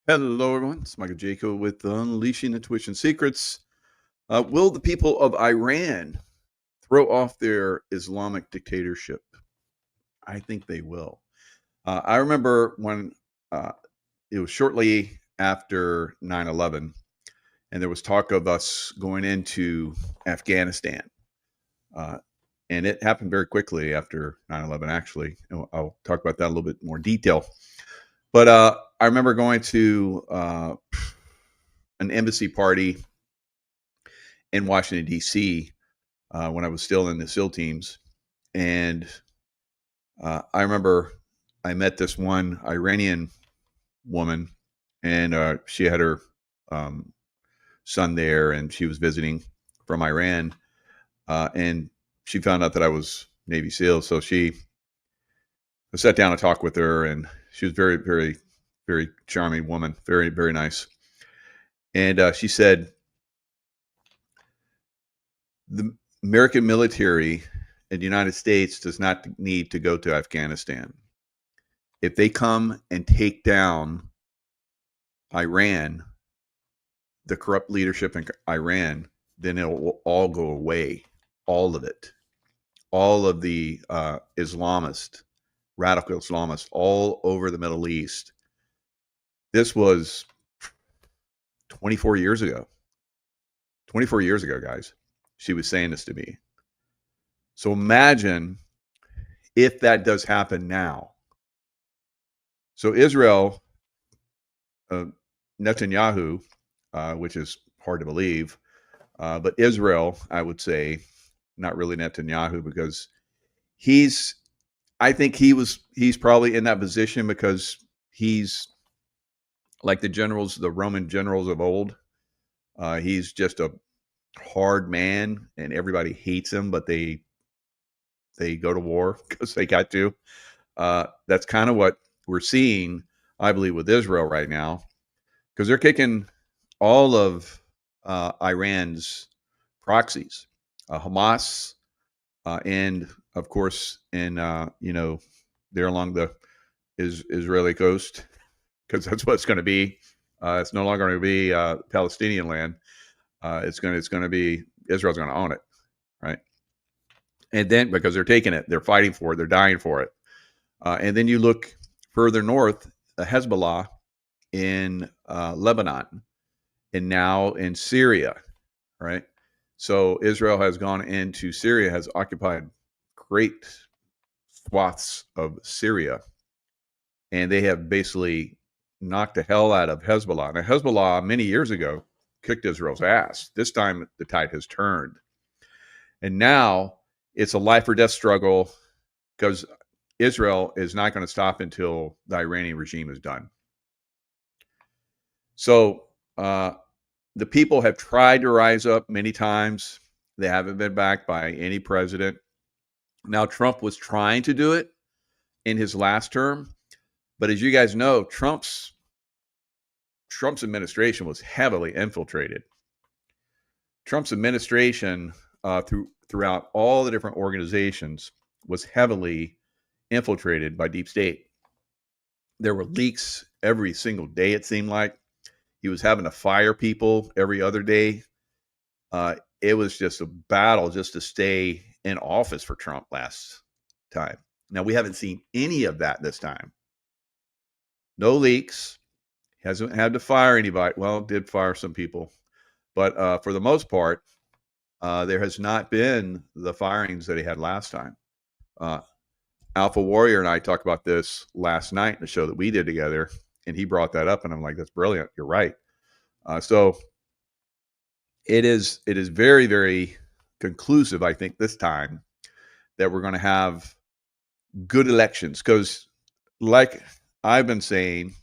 Hello, everyone. It's Michael Jaco with Unleashing Intuition Secrets. Will the people of Iran throw off their Islamic dictatorship? I think they will. I remember when uh, it was shortly after 9/11, and there was talk of us going into Afghanistan. Uh, and it happened very quickly after 9/11, actually. I'll talk about that a little bit more detail. But I remember going to an embassy party in Washington, D.C. When I was still in the SEAL teams. And I remember I met this one Iranian woman, and she had her um, son there, and she was visiting from Iran. And she found out that I was Navy SEAL. So I sat down and talked with her, and she was very, very, very charming woman, very, very nice. And she said, the American military in the United States does not need to go to Afghanistan. If they come and take down Iran, the corrupt leadership in Iran, then it will all go away. All of it. All of the Islamists, radical Islamists, all over the Middle East. This was 24 years ago. 24 years ago, guys. She was saying this to me. So imagine if that does happen now. So Israel, Netanyahu, which is hard to believe, but Israel, I would say, not really Netanyahu, because I think he's probably in that position because he's like the Roman generals of old. He's just a hard man, and everybody hates him, but they go to war because they got to. That's kind of what we're seeing, I believe, with Israel right now, because they're kicking all of Iran's proxies, Hamas, and of course, there along the Israeli coast, because that's what it's going to be. It's no longer going to be Palestinian land. It's going to be Israel's going to own it, right? And then because they're taking it, they're fighting for it, they're dying for it. And then you look further north, Hezbollah in Lebanon, and now in Syria, right? So Israel has gone into Syria, has occupied great swaths of Syria, and they have basically knocked the hell out of Hezbollah. Now, Hezbollah, many years ago, kicked Israel's ass. This time, the tide has turned. And now it's a life or death struggle because Israel is not going to stop until the Iranian regime is done. So the people have tried to rise up many times. They haven't been backed by any president. Now, Trump was trying to do it in his last term. But as you guys know, Trump's administration was heavily infiltrated. Trump's administration, throughout all the different organizations, was heavily infiltrated by deep state. There were leaks every single day, it seemed like. He was having to fire people every other day. It was just a battle just to stay in office for Trump last time. Now, we haven't seen any of that this time. No leaks. Hasn't had to fire anybody. Well, did fire some people. But for the most part, there has not been the firings that he had last time. Alpha Warrior and I talked about this last night in the show that we did together, and he brought that up, and I'm like, that's brilliant. You're right. So it is very, very conclusive, I think, this time that we're going to have good elections, because like I've been saying,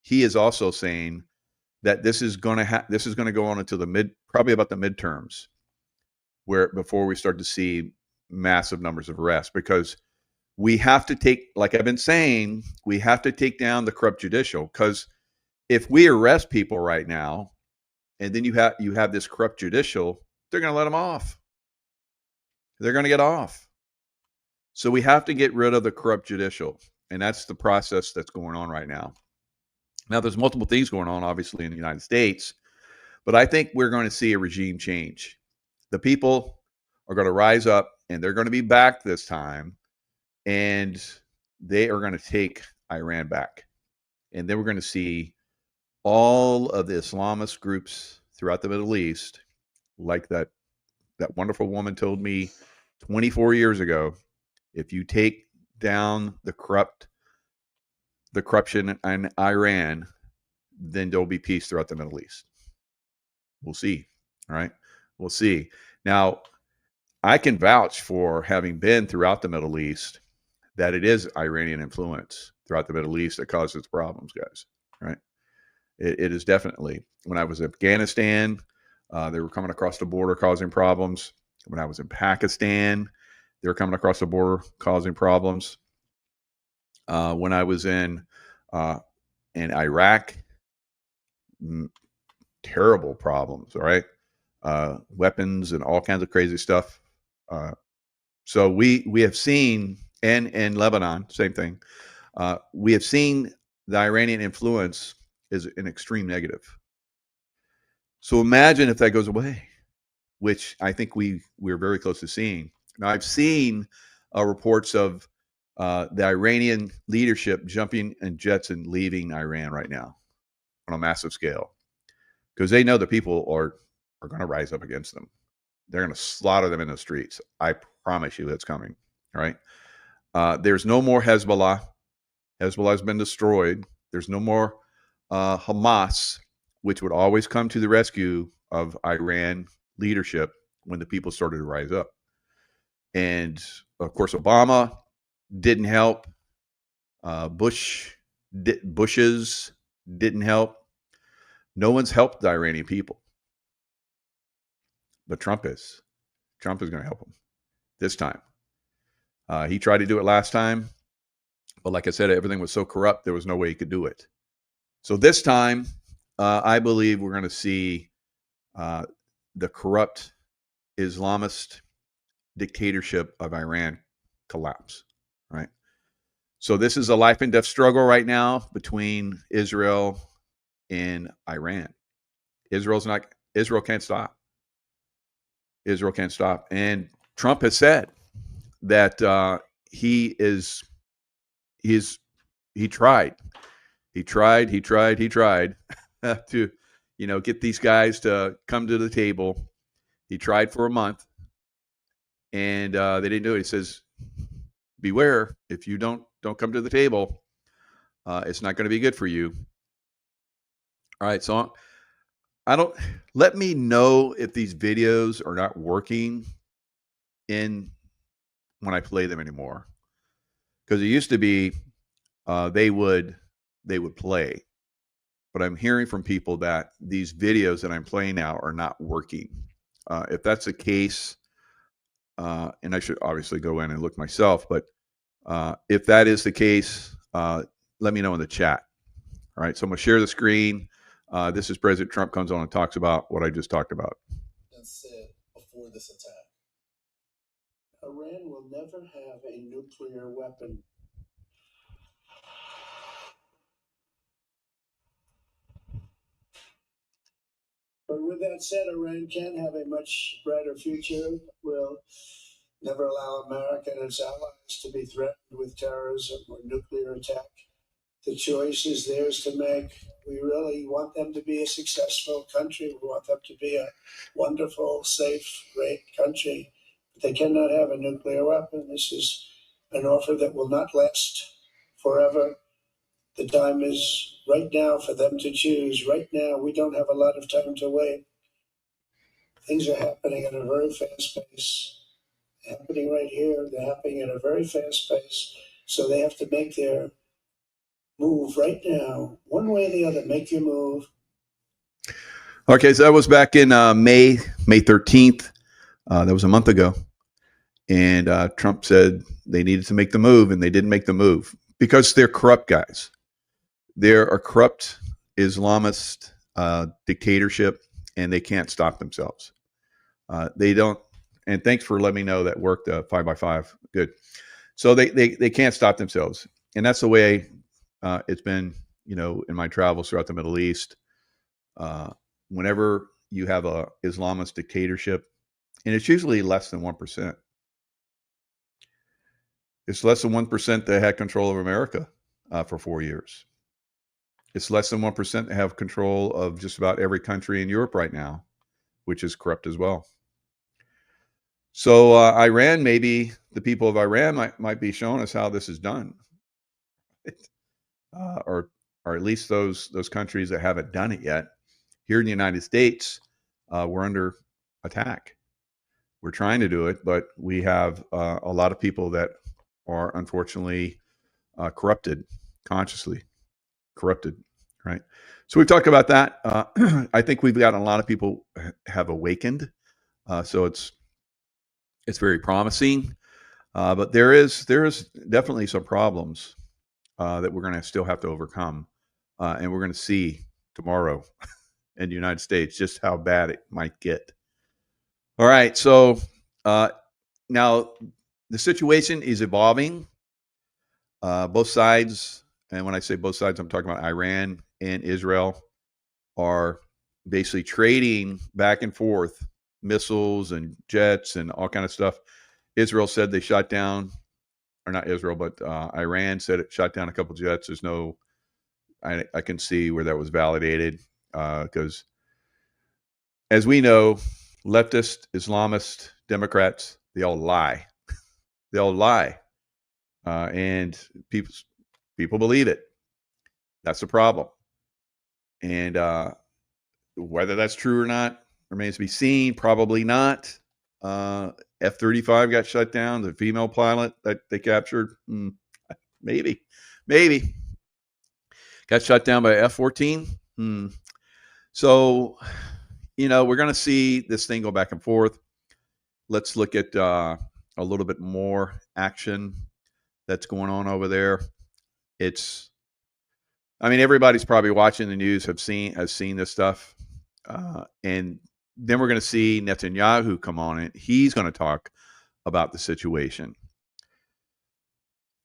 he is also saying that this is going to go on until probably about the midterms, before we start to see massive numbers of arrests, because we have to take, like I've been saying, we have to take down the corrupt judicial, because if we arrest people right now, and then you have this corrupt judicial, they're going to let them off. They're going to get off. So we have to get rid of the corrupt judicial, and that's the process that's going on right now. Now, there's multiple things going on, obviously, in the United States, but I think we're going to see a regime change. The people are going to rise up, and they're going to be back this time, and they are going to take Iran back. And then we're going to see all of the Islamist groups throughout the Middle East, like that wonderful woman told me 24 years ago, if you take down the corruption in Iran, then there'll be peace throughout the Middle East. We'll see. All right. We'll see. Now, I can vouch for having been throughout the Middle East that it is Iranian influence throughout the Middle East that causes problems, guys. Right. It is definitely. When I was in Afghanistan, they were coming across the border causing problems. When I was in Pakistan, they were coming across the border causing problems. When I was in Iraq, terrible problems. All right, weapons and all kinds of crazy stuff. So we have seen, and in Lebanon, same thing. We have seen the Iranian influence is an extreme negative. So imagine if that goes away, which I think we're very close to seeing. Now, I've seen reports of the Iranian leadership jumping in jets and leaving Iran right now on a massive scale, because they know the people are going to rise up against them. They're going to slaughter them in the streets. I promise you that's coming. All right. There's no more Hezbollah. Hezbollah has been destroyed. There's no more Hamas, which would always come to the rescue of Iran leadership when the people started to rise up. And of course, Obama didn't help. Bush's didn't help. No one's helped the Iranian people. But Trump is. Trump is going to help them this time. He tried to do it last time. But like I said, everything was so corrupt, there was no way he could do it. So this time, I believe we're going to see the corrupt Islamist dictatorship of Iran collapse, right? So this is a life and death struggle right now between Israel and Iran. Israel can't stop. Israel can't stop. And Trump has said that he tried to, get these guys to come to the table. He tried for a month, and they didn't do it. He says, beware, if you don't come to the table, it's not going to be good for you. All right, so let me know if these videos are not working when I play them anymore, because it used to be they would play, but I'm hearing from people that these videos that I'm playing now are not working. If that's the case, and I should obviously go in and look myself, but if that is the case, let me know in the chat. All right, so I'm going to share the screen. This is President Trump comes on and talks about what I just talked about. And said before this attack, Iran will never have a nuclear weapon. But with that said, Iran can have a much brighter future. Will never allow America and its allies to be threatened with terrorism or nuclear attack. The choice is theirs to make. We really want them to be a successful country. We want them to be a wonderful, safe, great country. But they cannot have a nuclear weapon. This is an offer that will not last forever. The time is right now for them to choose. Right now, we don't have a lot of time to wait. Things are happening at a very fast pace. Happening right here, they're happening at a very fast pace. So they have to make their move right now, one way or the other. Make your move. Okay, so that was back in May 13th. That was a month ago. And Trump said they needed to make the move, and they didn't make the move because they're corrupt guys. They're a corrupt Islamist dictatorship, and they can't stop themselves. They don't. And thanks for letting me know that worked 5x5. Good. So they can't stop themselves. And that's the way it's been in my travels throughout the Middle East, whenever you have a Islamist dictatorship, and it's usually less than 1%. It's less than 1% that had control of America for 4 years. It's less than 1% that have control of just about every country in Europe right now, which is corrupt as well. So Iran, maybe the people of Iran might be showing us how this is done, or at least those countries that haven't done it yet. Here in the United States, we're under attack. We're trying to do it, but we have a lot of people that are unfortunately corrupted, consciously corrupted, right? So we've talked about that. I think we've gotten a lot of people have awakened. So it's very promising. But there is definitely some problems that we're going to still have to overcome. And we're going to see tomorrow in the United States just how bad it might get. All right. So now the situation is evolving. Both sides, and when I say both sides, I'm talking about Iran and Israel, are basically trading back and forth missiles and jets and all kind of stuff. Israel said they shot down, or not Israel, but Iran said it shot down a couple jets. There's no, I can see where that was validated because, as we know, leftist, Islamist, Democrats, they all lie. They all lie, and people believe it. That's the problem. And whether that's true or not remains to be seen. Probably not. F-35 got shut down. The female pilot that they captured, maybe got shut down by F-14. So, we're going to see this thing go back and forth. Let's look at a little bit more action that's going on over there. Everybody's probably watching the news, has seen this stuff. And then we're going to see Netanyahu come on it. He's going to talk about the situation.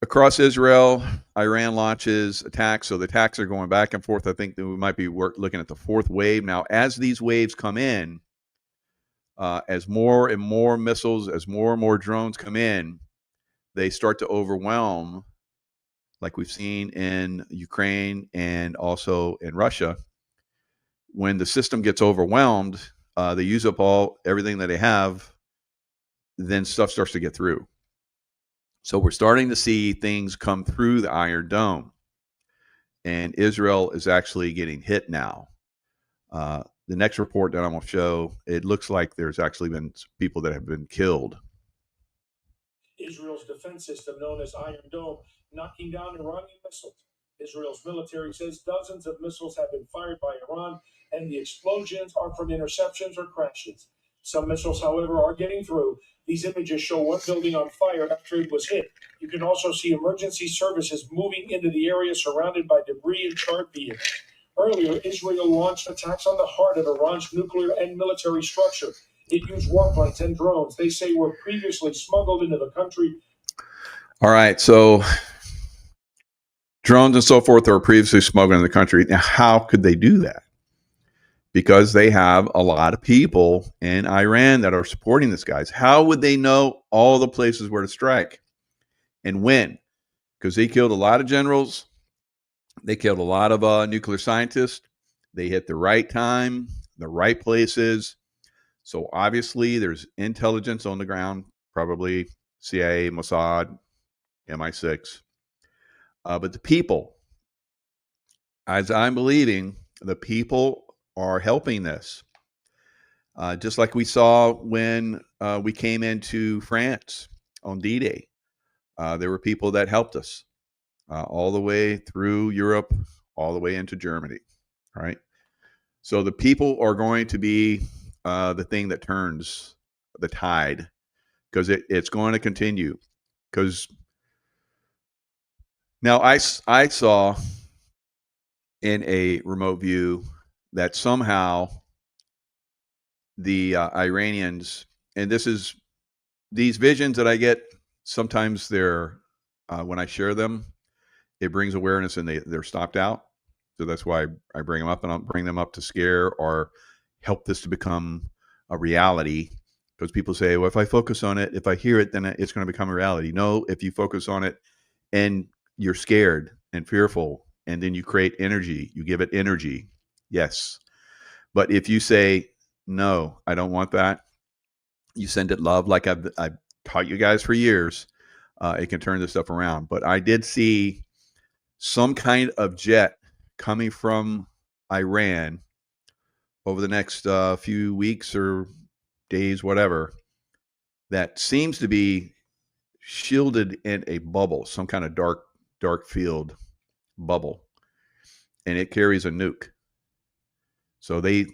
Across Israel, Iran launches attacks. So the attacks are going back and forth. I think that we might be looking at the fourth wave. Now, as these waves come in, as more and more missiles, as more and more drones come in, they start to overwhelm, like we've seen in Ukraine and also in Russia. When the system gets overwhelmed, they use up everything that they have, then stuff starts to get through. So we're starting to see things come through the Iron Dome, and Israel is actually getting hit now. The next report that I'm going to show, it looks like there's actually been people that have been killed. Israel's defense system, known as Iron Dome, knocking down Iranian missiles. Israel's military says dozens of missiles have been fired by Iran, and the explosions are from interceptions or crashes. Some missiles, however, are getting through. These images show one building on fire after it was hit. You can also see emergency services moving into the area surrounded by debris and charred vehicles. Earlier, Israel launched attacks on the heart of Iran's nuclear and military structure. It used warplanes and drones they say were previously smuggled into the country. All right, so drones and so forth are previously smuggled in the country. Now, how could they do that? Because they have a lot of people in Iran that are supporting this guys. How would they know all the places where to strike and when? Because they killed a lot of generals. They killed a lot of nuclear scientists. They hit the right time, the right places. So obviously there's intelligence on the ground, probably CIA, Mossad, MI6. But the people, as I'm believing, the people are helping this. Just like we saw when we came into France on D-Day. There were people that helped us all the way through Europe, all the way into Germany, right? So the people are going to be the thing that turns the tide, because it's going to continue. Because now I saw in a remote view that somehow the Iranians, and these visions that I get, sometimes they're when I share them, it brings awareness and they're stopped out. So that's why I bring them up, and I'll bring them up to scare or help this to become a reality. Because people say, well, if I focus on it, if I hear it, then it's going to become a reality. No, if you focus on it and you're scared and fearful, and then you create energy, you give it energy. Yes. But if you say, no, I don't want that, you send it love, like I've taught you guys for years, it can turn this stuff around. But I did see some kind of jet coming from Iran over the next few weeks or days, whatever, that seems to be shielded in a bubble, some kind of dark field bubble, and it carries a nuke. So they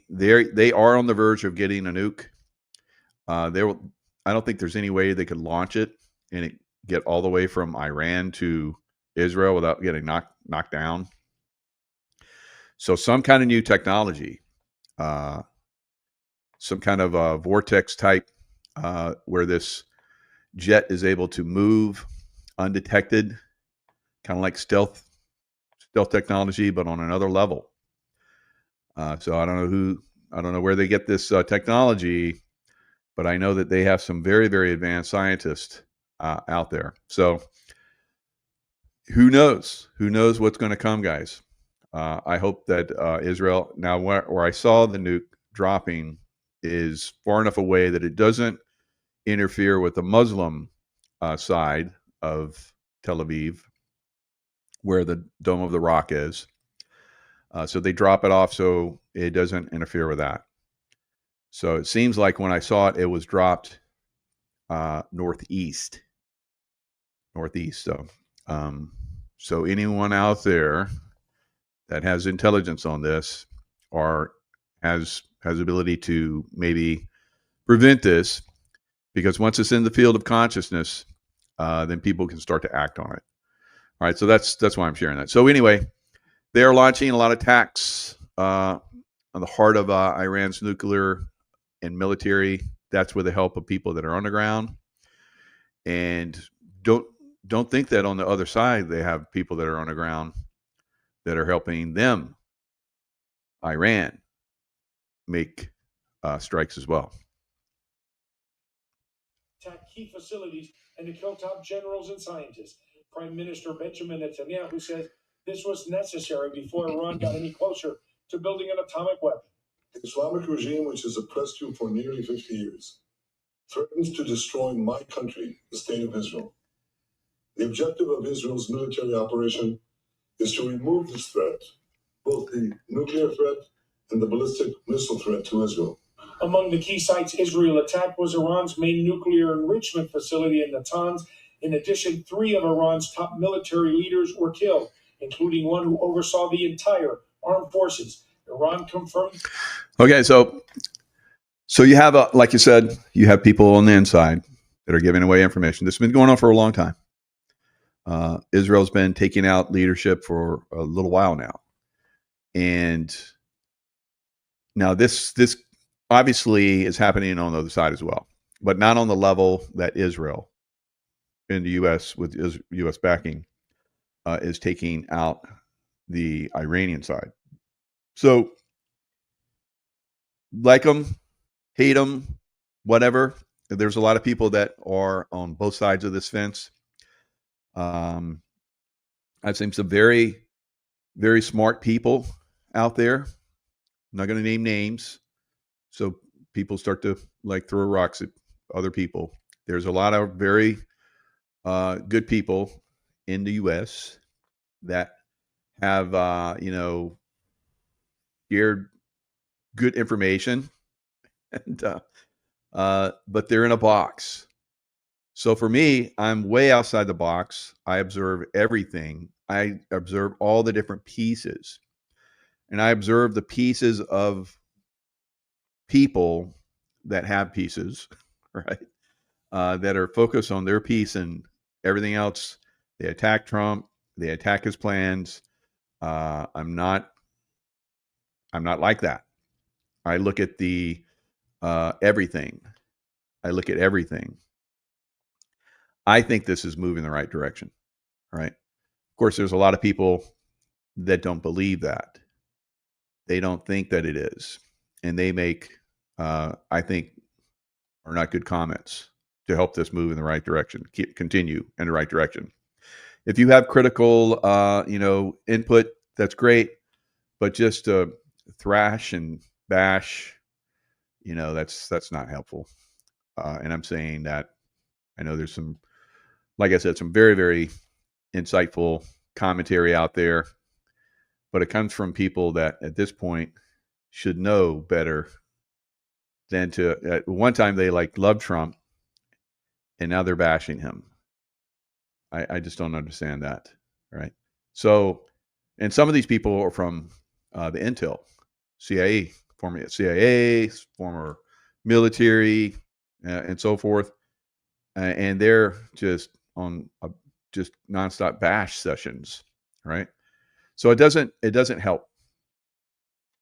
are on the verge of getting a nuke. I don't think there's any way they could launch it and it get all the way from Iran to Israel without getting knocked down. So some kind of new technology, some kind of a vortex type, where this jet is able to move undetected, kind of like stealth technology, but on another level. So I don't know where they get this technology, but I know that they have some very, very advanced scientists out there. So who knows? Who knows what's going to come, guys? I hope that Israel, now where I saw the nuke dropping, is far enough away that it doesn't interfere with the Muslim side of Tel Aviv, where the Dome of the Rock is. So they drop it off so it doesn't interfere with that. So it seems like when I saw it, it was dropped northeast. So anyone out there that has intelligence on this or has ability to maybe prevent this, because once it's in the field of consciousness, then people can start to act on it. All right, so that's why I'm sharing that. So anyway, they are launching a lot of attacks on the heart of Iran's nuclear and military. That's with the help of people that are underground. And don't think that on the other side they have people that are underground that are helping them, Iran, make strikes as well. Attack key facilities and to kill top generals and scientists. Prime Minister Benjamin Netanyahu says this was necessary before Iran got any closer to building an atomic weapon. The Islamic regime, which has oppressed you for nearly 50 years, threatens to destroy my country, the State of Israel. The objective of Israel's military operation is to remove this threat, both the nuclear threat and the ballistic missile threat to Israel. Among the key sites Israel attacked was Iran's main nuclear enrichment facility in Natanz. In addition, 3 of Iran's top military leaders were killed, including one who oversaw the entire armed forces. Iran confirmed. Okay, so you have, like you said, you have people on the inside that are giving away information. This has been going on for a long time. Israel's been taking out leadership for a little while now. And now this obviously is happening on the other side as well, but not on the level that Israel in the U.S. with U.S. backing is taking out the Iranian side. So like them, hate them, whatever. There's a lot of people that are on both sides of this fence. I've seen some very, very smart people out there. I'm not going to name names, so people start to like throw rocks at other people. There's a lot of very good people in the U.S. that have, shared good information, and but they're in a box. So for me, I'm way outside the box. I observe everything. I observe all the different pieces, and I observe the pieces of people that have pieces, right? That are focused on their piece, and everything else. They attack Trump. They attack his plans. I'm not like that. I look at the everything. I look at everything. I think this is moving in the right direction, right? Of course, there's a lot of people that don't believe that. They don't think that it is. And they make, I think, are not good comments to help this move in the right direction, continue in the right direction. If you have critical, input, that's great. But just to thrash and bash, that's not helpful. And I'm saying that I know there's some, like I said, some very, very insightful commentary out there, but it comes from people that at this point should know better than to, at one time they loved Trump and now they're bashing him. I just don't understand that. Right. So, and some of these people are from the Intel, CIA, former CIA, former military, and so forth. And they're just on just nonstop bash sessions. Right. So it doesn't help.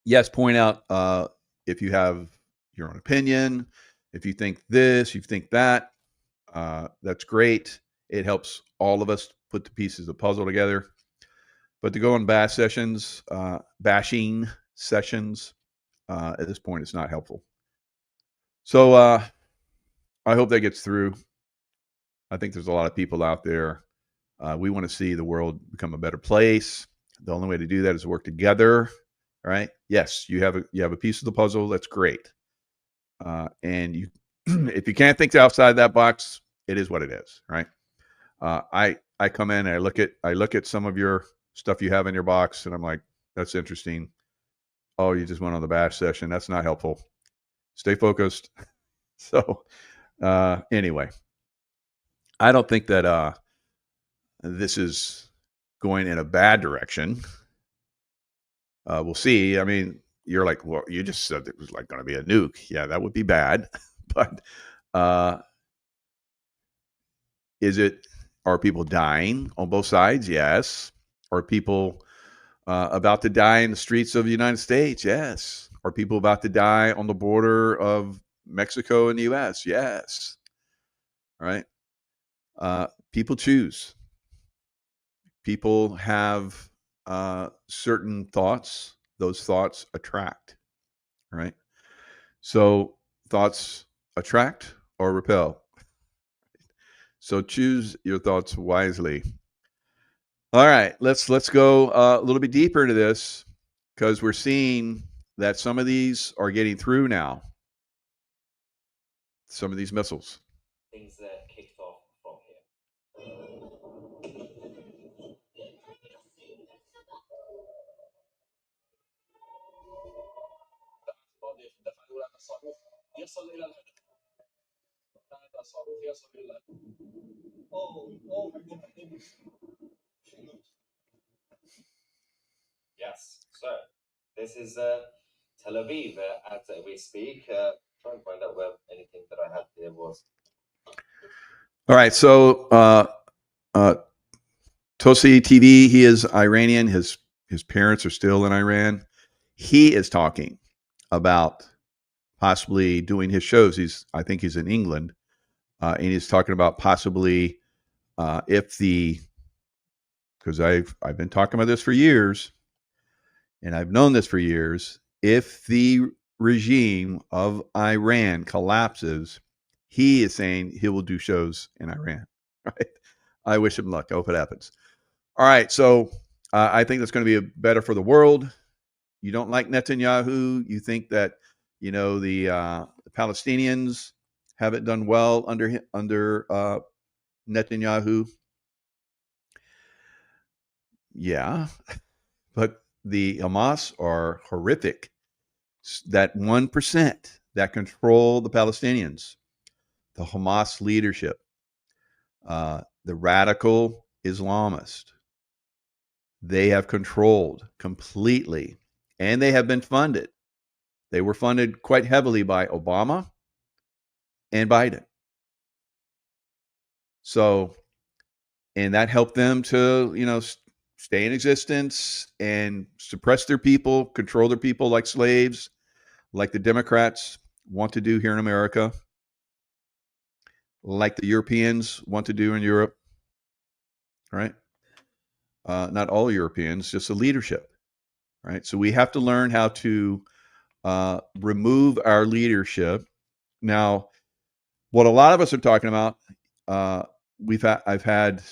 Yes, point out if you have your own opinion, if you think this, you think that, that's great. It helps all of us put the pieces of the puzzle together. But to go on bashing sessions, at this point, it's not helpful. So I hope that gets through. I think there's a lot of people out there. We want to see the world become a better place. The only way to do that is to work together. Right? Yes, you have a piece of the puzzle. That's great. And you, if you can't think outside that box, it is what it is. Right? I come in and I look at some of your stuff you have in your box, and I'm like, that's interesting. Oh, you just went on the bash session. That's not helpful. Stay focused. So anyway, I don't think that this is going in a bad direction. We'll see. I mean, you're like, well, you just said it was like going to be a nuke. Yeah, that would be bad. But are people dying on both sides? Yes. Are people about to die in the streets of the United States? Yes. Are people about to die on the border of Mexico and the U.S.? Yes. Right. People choose. People have certain thoughts. Those thoughts attract. Right. So thoughts attract or repel. So choose your thoughts wisely. All right, let's go a little bit deeper into this because we're seeing that some of these are getting through now. Some of these missiles. Things that kicked off from here. Yes, so this is Tel Aviv as we speak. Try and find out where anything that I had here was. All right, so Tosi TV, he is Iranian. His parents are still in Iran. He is talking about possibly doing his shows. I think he's in England, and he's talking about possibly because I've been talking about this for years, and I've known this for years. If the regime of Iran collapses, he is saying he will do shows in Iran. Right? I wish him luck. I hope it happens. All right, so I think that's going to be better for the world. You don't like Netanyahu. You think that the Palestinians haven't done well under Netanyahu. Yeah, but the Hamas are horrific. That 1% that control the Palestinians, the Hamas leadership, the radical Islamist, they have controlled completely, and they have been funded. They were funded quite heavily by Obama and Biden. So, and that helped them to, stay in existence and suppress their people, control their people like slaves, like the Democrats want to do here in America, like the Europeans want to do in Europe, right? not all Europeans, just the leadership, right? So we have to learn how to remove our leadership. Now, what a lot of us are talking about, I've had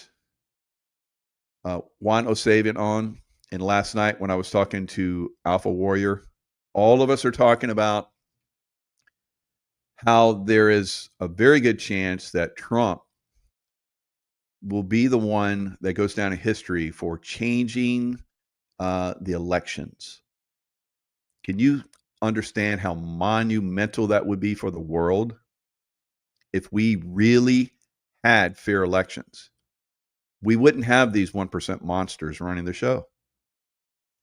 Juan Osavian on, and last night when I was talking to Alpha Warrior, all of us are talking about how there is a very good chance that Trump will be the one that goes down in history for changing the elections. Can you understand how monumental that would be for the world if we really had fair elections? We wouldn't have these 1% monsters running the show.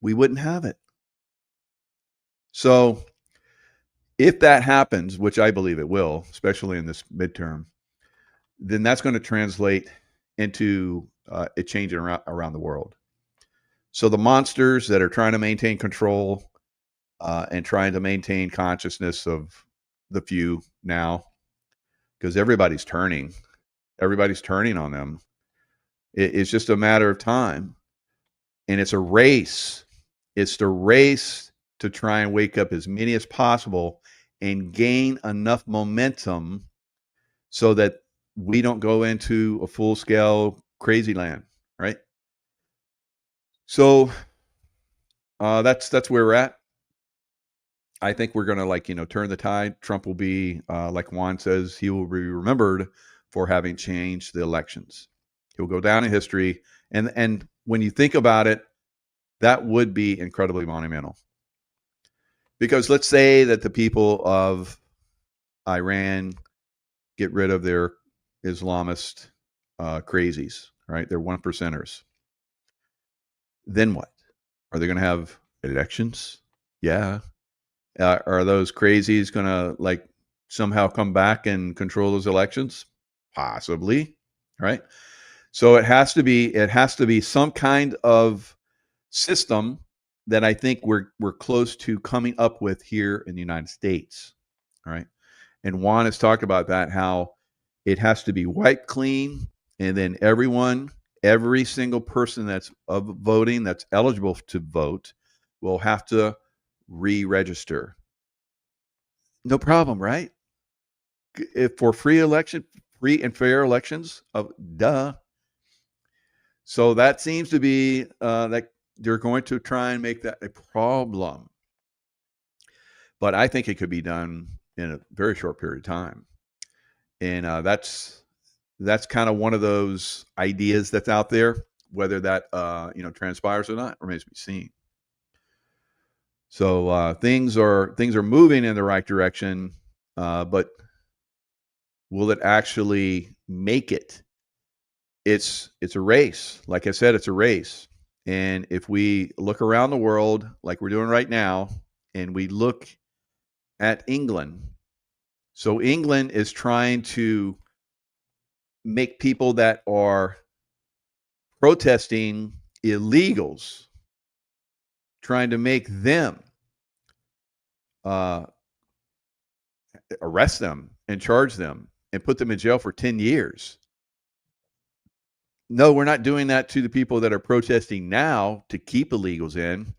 We wouldn't have it. So if that happens, which I believe it will, especially in this midterm, then that's going to translate into it changing around the world. So the monsters that are trying to maintain control and trying to maintain consciousness of the few now, because everybody's turning on them. It's just a matter of time. And it's a race. It's the race to try and wake up as many as possible and gain enough momentum so that we don't go into a full-scale crazy land, right? So that's where we're at. I think we're going to turn the tide. Trump will be, like Juan says, he will be remembered for having changed the elections. He'll go down in history. And when you think about it, that would be incredibly monumental. Because let's say that the people of Iran get rid of their Islamist crazies, right? They're 1%ers. Then what? Are they going to have elections? Yeah. Are those crazies going to somehow come back and control those elections? Possibly, right? So it has to be some kind of system that I think we're close to coming up with here in the United States, all right? And Juan has talked about that, how it has to be wiped clean, and then every single person that's voting, that's eligible to vote, will have to re-register. No problem, right? If for free and fair elections, duh. So that seems to be that they're going to try and make that a problem. But I think it could be done in a very short period of time. And that's kind of one of those ideas that's out there. Whether that transpires or not remains to be seen. So things are moving in the right direction, but will it actually make it? It's a race. Like I said, it's a race. And if we look around the world like we're doing right now, and we look at England, so England is trying to make people that are protesting illegals, trying to make them arrest them and charge them and put them in jail for 10 years. No, we're not doing that to the people that are protesting now to keep illegals in.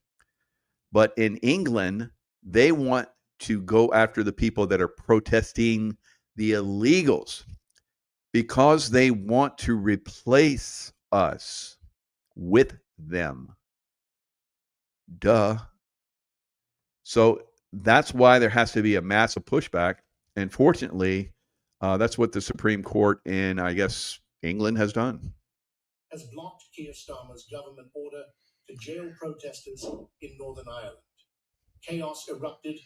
But in England, they want to go after the people that are protesting the illegals because they want to replace us with them. Duh. So that's why there has to be a massive pushback. And fortunately, that's what the Supreme Court in, I guess, England has done. Has blocked Keir Starmer's government order to jail protesters in Northern Ireland. Chaos erupted,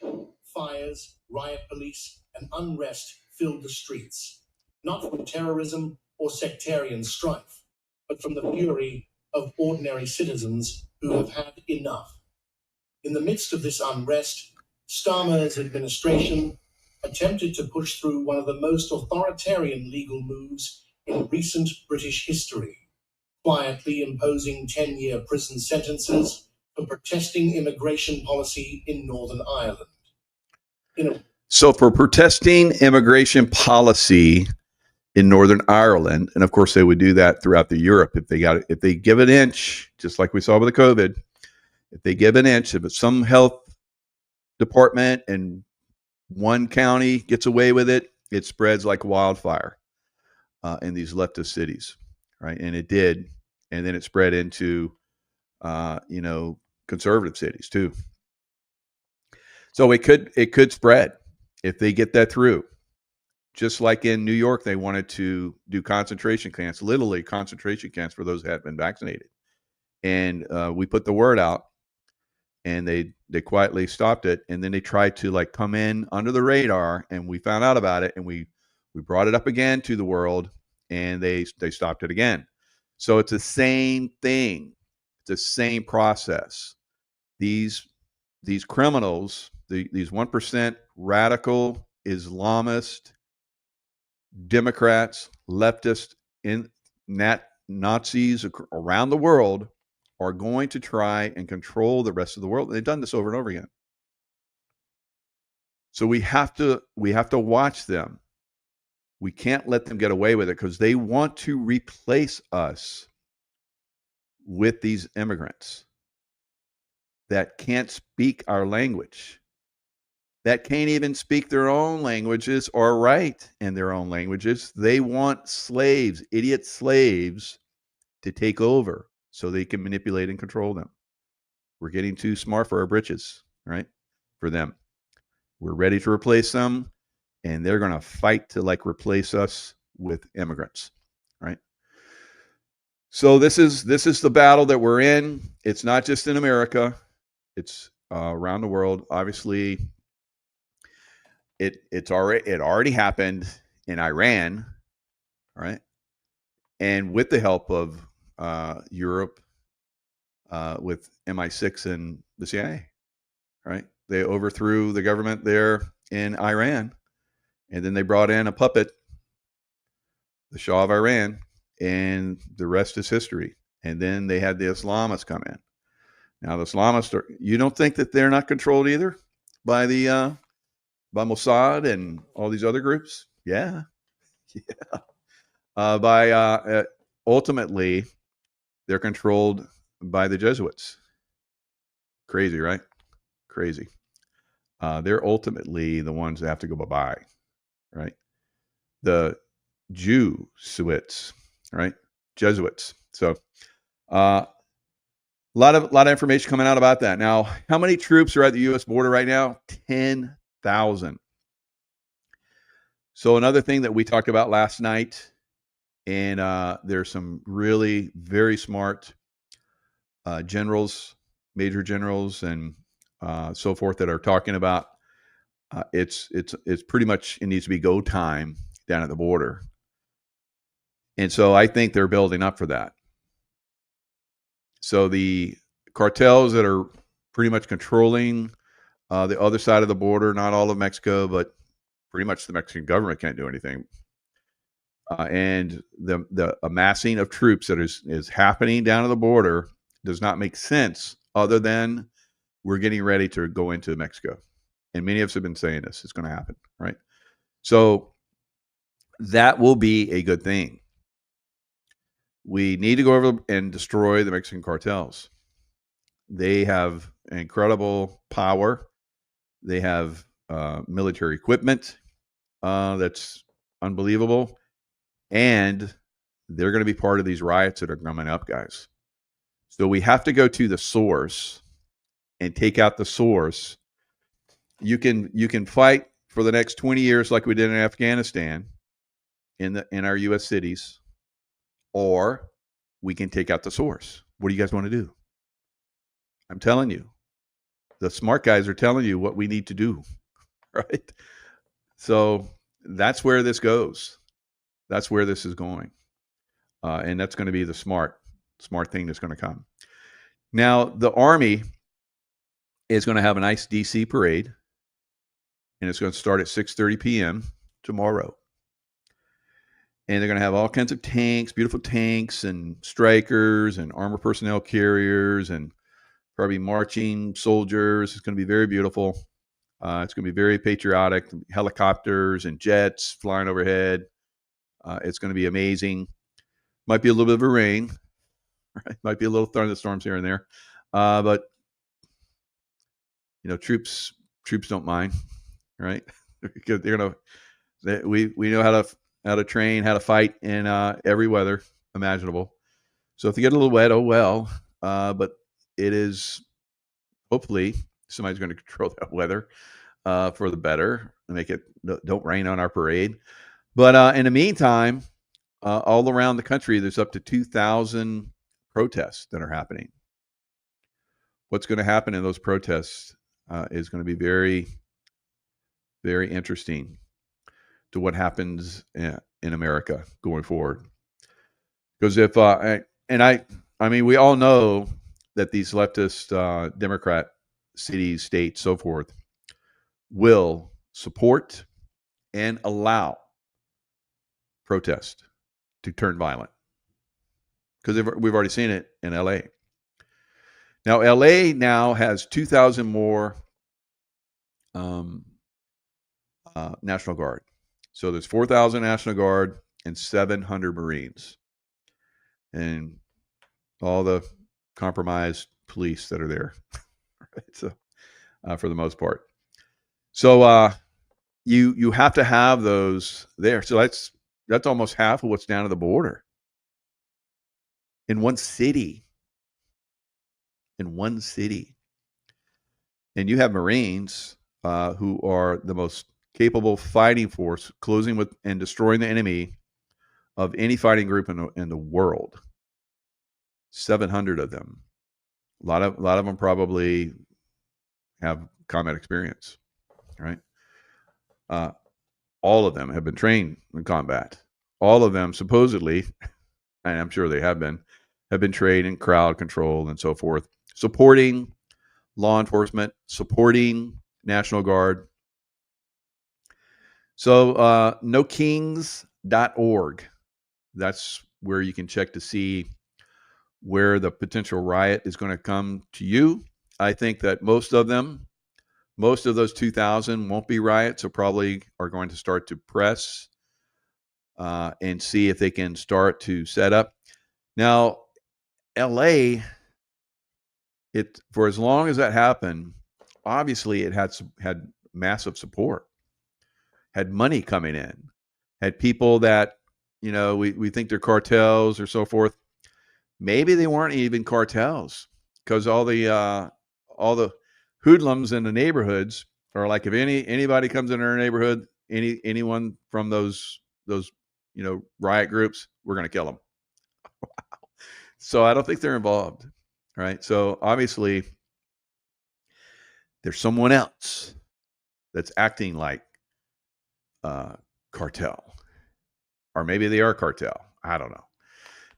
fires, riot police, and unrest filled the streets, not from terrorism or sectarian strife, but from the fury of ordinary citizens who have had enough. In the midst of this unrest, Starmer's administration attempted to push through one of the most authoritarian legal moves in recent British history, quietly imposing 10-year prison sentences for protesting immigration policy in Northern Ireland. So for protesting immigration policy in Northern Ireland, and of course they would do that throughout the Europe if they give an inch, just like we saw with the COVID. If they give an inch, if it's some health department in one county gets away with it, it spreads like wildfire in these leftist cities, right? And it did, and then it spread into conservative cities too. So it could spread if they get that through. Just like in New York, they wanted to do concentration camps, literally concentration camps for those who had been vaccinated. And we put the word out, and they quietly stopped it. And then they tried to like come in under the radar, and we found out about it, and we brought it up again to the world, and they stopped it again. So it's the same thing. It's the same process. These criminals, these 1% radical Islamist Democrats, leftists, Nazis around the world are going to try and control the rest of the world. They've done this over and over again. So we have to watch them. We can't let them get away with it because they want to replace us with these immigrants that can't speak our language, that can't even speak their own languages or write in their own languages. They want slaves, idiot slaves, to take over so they can manipulate and control them. We're getting too smart for our britches, right? For them. We're ready to replace them, and they're going to fight to like replace us with immigrants, right? So this is the battle that we're in. It's not just in America. It's around the world. Obviously, it already happened in Iran, right? And with the help of Europe, with MI6 and the CIA, right? They overthrew the government there in Iran, and then they brought in a puppet, the Shah of Iran, and the rest is history. And then they had the Islamists come in. Now the Islamists you don't think that they're not controlled either by the by Mossad and all these other groups? Yeah. Ultimately, they're controlled by the Jesuits. Crazy, right? Crazy. They're ultimately the ones that have to go bye-bye, right? The Jesuits, right? Jesuits. So, a lot of information coming out about that. Now, how many troops are at the U.S. border right now? 10,000. So another thing that we talked about last night, and there's some really very smart generals, major generals, and so forth that are talking about it's pretty much, it needs to be go time down at the border. And so I think they're building up for that. So the cartels that are pretty much controlling the other side of the border, not all of Mexico, but pretty much the Mexican government can't do anything. And the amassing of troops that is happening down at the border does not make sense other than we're getting ready to go into Mexico. And many of us have been saying this. It's going to happen, right? So that will be a good thing. We need to go over and destroy the Mexican cartels. They have incredible power. They have military equipment that's unbelievable. And they're going to be part of these riots that are coming up, guys. So we have to go to the source and take out the source. You can fight for the next 20 years like we did in Afghanistan in our U.S. cities, or we can take out the source. What do you guys want to do? I'm telling you, the smart guys are telling you what we need to do, right? So that's where this goes. That's where this is going. And that's going to be the smart thing that's going to come. Now, the Army is going to have a nice DC parade, and it's going to start at 6:30 p.m. tomorrow. And they're going to have all kinds of tanks, beautiful tanks and strikers and armor personnel carriers and probably marching soldiers. It's going to be very beautiful. It's going to be very patriotic. Helicopters and jets flying overhead. It's going to be amazing. Might be a little bit of a rain, right? Might be a little thunderstorms here and there, but troops don't mind, right? Because we know how to train, how to fight in every weather imaginable. So if you get a little wet, oh well. But it is hopefully somebody's going to control that weather for the better and make it don't rain on our parade. But in the meantime, all around the country, there's up to 2,000 protests that are happening. What's going to happen in those protests is going to be very, very interesting to what happens in America going forward. Because if I mean, we all know that these leftist Democrat cities, states, so forth, will support and allow protest to turn violent. Because we've already seen it in LA. Now, LA now has 2,000 more National Guard. So there's 4,000 National Guard and 700 Marines. And all the compromised police that are there. Right? So, for the most part. So you have to have those there. So that's almost half of what's down to the border. In one city. And you have Marines who are the most capable fighting force, closing with and destroying the enemy of any fighting group in the world. 700 of them. A lot of them probably have combat experience, right? All of them have been trained in combat. All of them supposedly, and I'm sure they have been trained in crowd control and so forth, supporting law enforcement, supporting National Guard. So nokings.org, that's where you can check to see where the potential riot is going to come to you. I think that most of those 2,000 won't be riots, so probably are going to start to press and see if they can start to set up. Now, LA, for as long as that happened, obviously it had massive support, had money coming in, had people that, we think they're cartels or so forth. Maybe they weren't even cartels, because all the hoodlums in the neighborhoods are like, if anybody comes in our neighborhood, anyone from those riot groups, we're going to kill them. So I don't think they're involved, right? So obviously there's someone else that's acting like cartel, or maybe they are cartel. I don't know.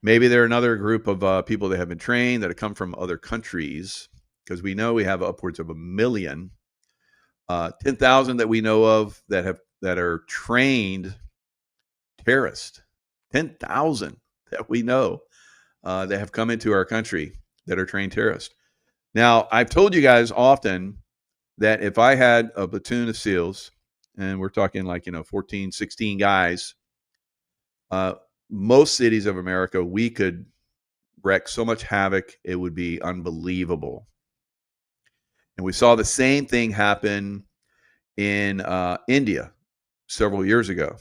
Maybe they're another group of people that have been trained, that have come from other countries, because we know we have upwards of 1 million, 10,000 that we know of that are trained terrorists. 10,000 that we know that have come into our country that are trained terrorists. Now, I've told you guys often that if I had a platoon of SEALs, and we're talking like 14, 16 guys, most cities of America, we could wreak so much havoc, it would be unbelievable. And we saw the same thing happen in India several years ago,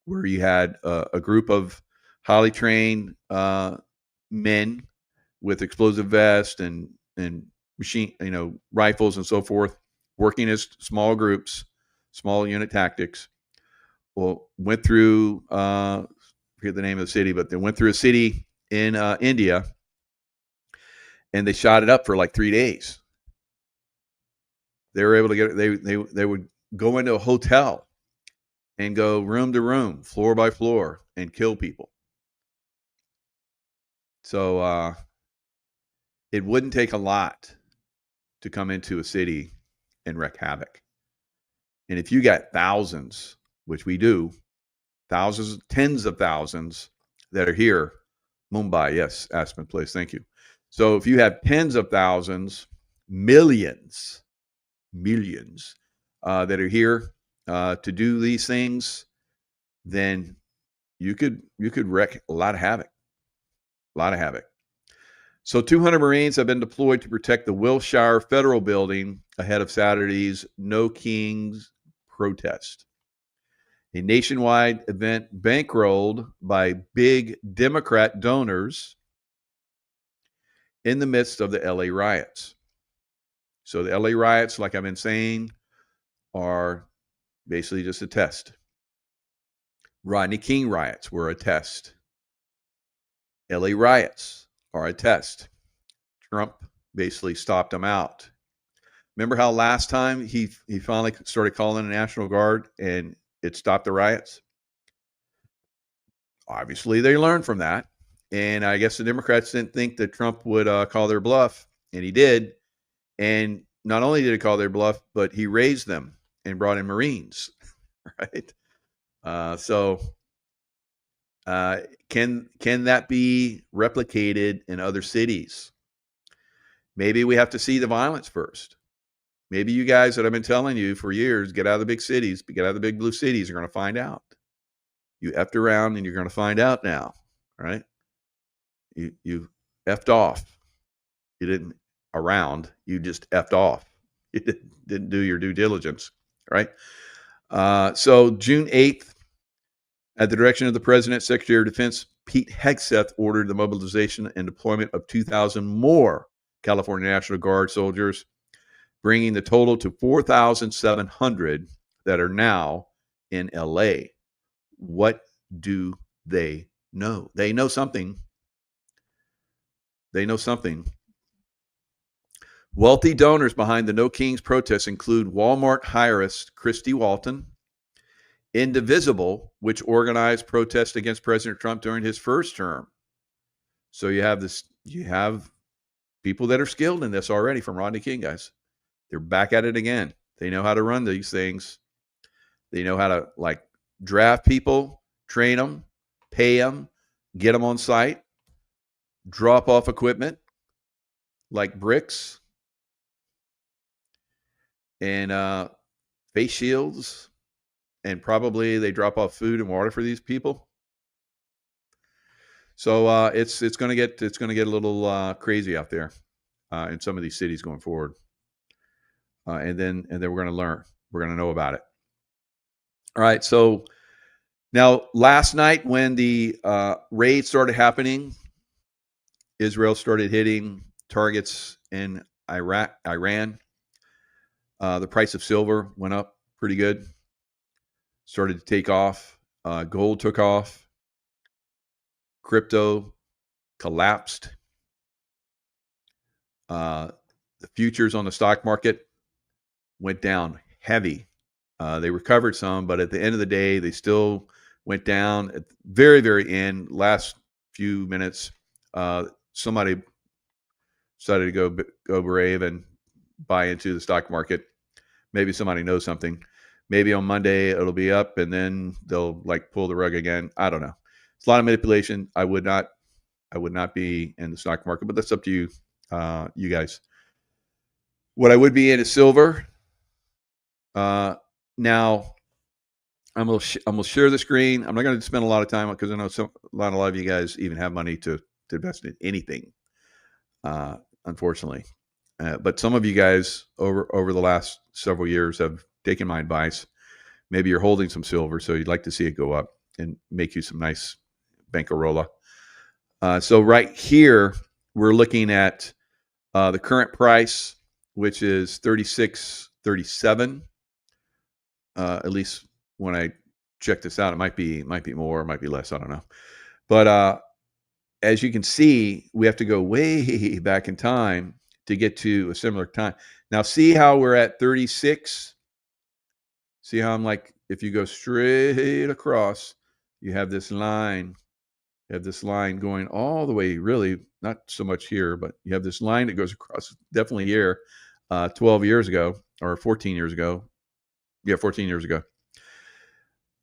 where you had a group of highly trained men with explosive vests and machine, rifles and so forth, working as small groups, small unit tactics. Well, went through, I forget the name of the city, but they went through a city in India, and they shot it up for like 3 days. They were able to get it. They would go into a hotel and go room to room, floor by floor, and kill people. So it wouldn't take a lot to come into a city and wreak havoc. And if you got thousands, which we do, thousands, tens of thousands that are here, Mumbai, yes, Aspen Place, thank you. So if you have tens of thousands, millions that are here to do these things, then you could wreak a lot of havoc. A lot of havoc. So 200 Marines have been deployed to protect the Wilshire Federal Building ahead of Saturday's No Kings protest, a nationwide event bankrolled by big Democrat donors in the midst of the LA riots. So the LA riots, like I've been saying, are basically just a test. Rodney King riots were a test. LA riots are a test. Trump basically stopped them out. Remember how last time he finally started calling the National Guard and it stopped the riots? Obviously, they learned from that. And I guess the Democrats didn't think that Trump would call their bluff, and he did. And not only did he call their bluff, but he raised them and brought in Marines, right? Can that be replicated in other cities? Maybe we have to see the violence first. Maybe you guys that I've been telling you for years, get out of the big cities, get out of the big blue cities, you're going to find out. You effed around and you're going to find out now, right? You effed off. You didn't around, you just effed off. You didn't do your due diligence, right? So June 8th, at the direction of the President, Secretary of Defense Pete Hegseth ordered the mobilization and deployment of 2,000 more California National Guard soldiers, bringing the total to 4,700 that are now in LA. What do they know? They know something. They know something. Wealthy donors behind the No Kings protests include Walmart hirist Christy Walton, Indivisible, which organized protests against President Trump during his first term. So you have people that are skilled in this already from Rodney King, guys. They're back at it again. They know how to run these things. They know how to draft people, train them, pay them, get them on site, drop off equipment like bricks and face shields, and probably they drop off food and water for these people. So it's going to get a little crazy out there in some of these cities going forward, and then we're going to learn. We're going to know about it. All right. So now, last night when the raids started happening, Israel started hitting targets in Iran. The price of silver went up pretty good. Started to take off. Gold took off. Crypto collapsed. The futures on the stock market went down heavy. They recovered some, but at the end of the day, they still went down. At the very, very end, last few minutes, somebody decided to go brave and buy into the stock market. Maybe somebody knows something. Maybe on Monday it'll be up, and then they'll pull the rug again. I don't know. It's a lot of manipulation. I would not be in the stock market, but that's up to you, you guys. What I would be in is silver. Now, I'm gonna share the screen. I'm not going to spend a lot of time because I know a lot of you guys even have money to invest in anything, unfortunately. But some of you guys over the last several years have taken my advice. Maybe you're holding some silver, so you'd like to see it go up and make you some nice bankarola. So right here, we're looking at the current price, which is $36.37. At least when I check this out, it might be more, it might be less. I don't know. But as you can see, we have to go way back in time to get to a similar time. Now, see how we're at 36? See how I'm if you go straight across, you have this line. You have this line going all the way, really, not so much here, but you have this line that goes across, definitely here, 12 years ago or 14 years ago. Yeah, 14 years ago.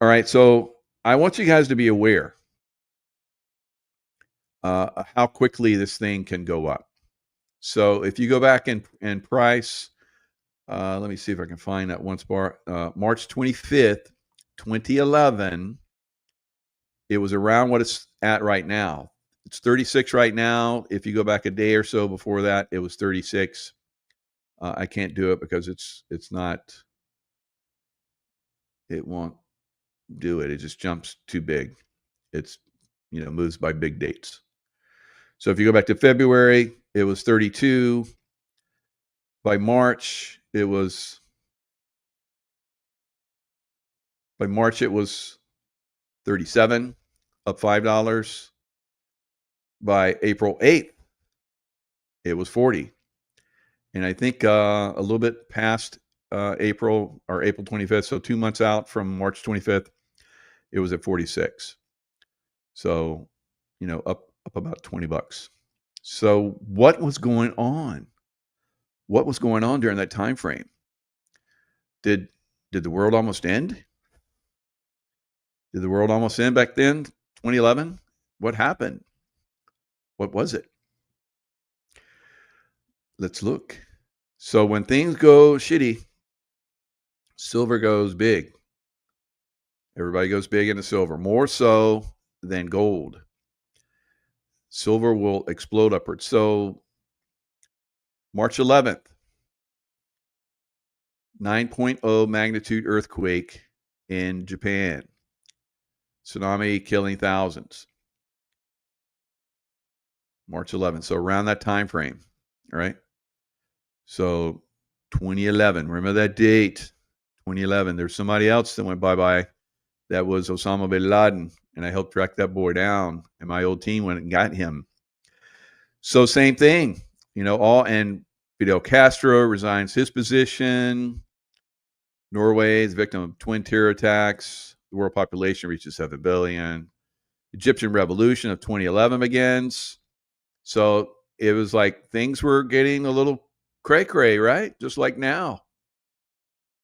All right, so I want you guys to be aware how quickly this thing can go up. So if you go back in price, let me see if I can find that one spot. March 25th, 2011, it was around what it's at right now. It's 36 right now. If you go back a day or so before that, it was 36. I can't do it because it's not, it won't do it. It just jumps too big. It's, moves by big dates. So if you go back to February, it was 32. By March, it was 37, up $5. By April 8th, it was 40. And I think a little bit past April 25th, so 2 months out from March 25th, it was at 46. So, up about $20. So what was going on? What was going on during that time frame? Did the world almost end? Did the world almost end back then, 2011? What happened? What was it? Let's look. So when things go shitty, silver goes big. Everybody goes big into silver, more so than gold. Silver will explode upwards. So March 11th, 9.0 magnitude earthquake in Japan. Tsunami killing thousands. March 11th. So around that time frame, all right? So 2011, remember that date, 2011. There's somebody else that went bye-bye. That was Osama bin Laden, and I helped track that boy down, and my old team went and got him. So same thing, and Fidel Castro resigns his position. Norway is victim of twin terror attacks. The world population reaches 7 billion. Egyptian revolution of 2011 begins. So it was like things were getting a little cray-cray, right? Just like now.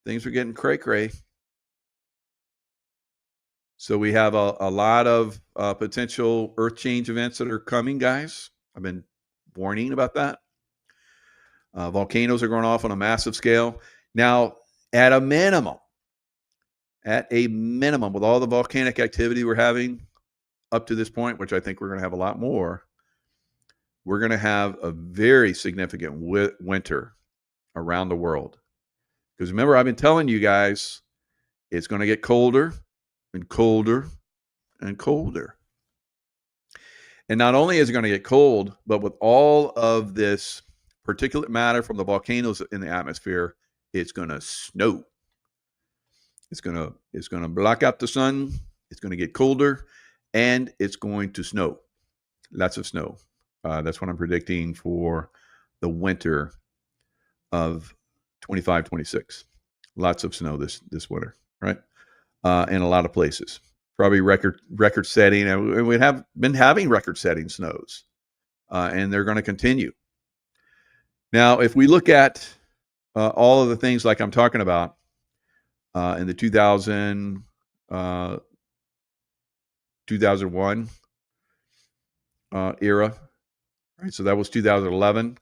Things were getting cray-cray. So we have a lot of potential earth change events that are coming, guys. I've been warning about that. Volcanoes are going off on a massive scale. Now, at a minimum, with all the volcanic activity we're having up to this point, which I think we're going to have a lot more, we're going to have a very significant winter around the world. Because remember, I've been telling you guys, it's going to get colder and colder and colder. And not only is it going to get cold, but with all of this particulate matter from the volcanoes in the atmosphere, it's going to snow. It's going to block out the sun. It's going to get colder, and it's going to snow. Lots of snow. That's what I'm predicting for the winter of 25, 26. Lots of snow this winter, right? In a lot of places. Probably record setting. And we have been having record setting snows, and they're going to continue. Now, if we look at all of the things like I'm talking about in the 2001 era, right? So that was 2011.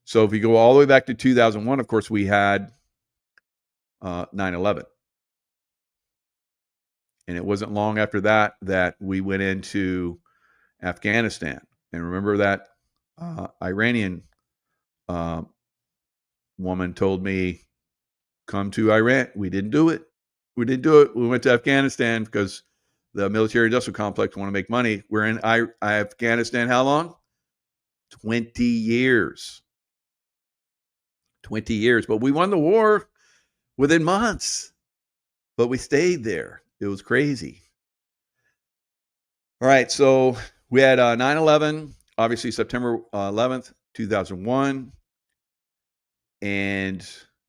So if you go all the way back to 2001, of course, we had 9/11. And it wasn't long after that we went into Afghanistan. And remember that Iranian woman told me, come to Iran. We didn't do it. We went to Afghanistan because the military-industrial complex want to make money. We're in Afghanistan how long? 20 years. 20 years. But we won the war within months. But we stayed there. It was crazy. All right, so we had 9/11, obviously September 11th, 2001. And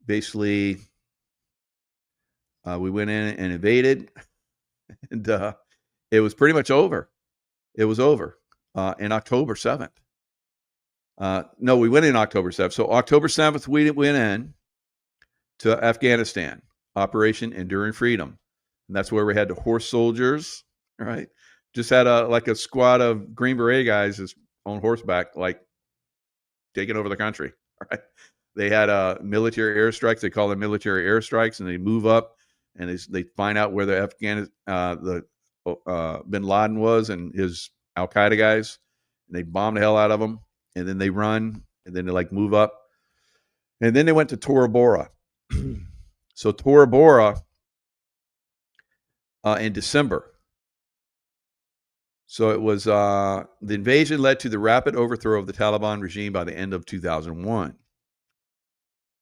basically, we went in and invaded. And it was pretty much over. It was over in October 7th. No, we went in October 7th. So October 7th, we went in to Afghanistan, Operation Enduring Freedom. And that's where we had the horse soldiers, right? Just had a squad of Green Beret guys on horseback, like taking over the country, right? They had military airstrikes. They call them military airstrikes, and they move up and they find out where the bin Laden was and his Al Qaeda guys, and they bombed the hell out of them, and then they run, and then they like move up, and then they went to Tora Bora. So Tora Bora in December. So it was the invasion led to the rapid overthrow of the Taliban regime by the end of 2001.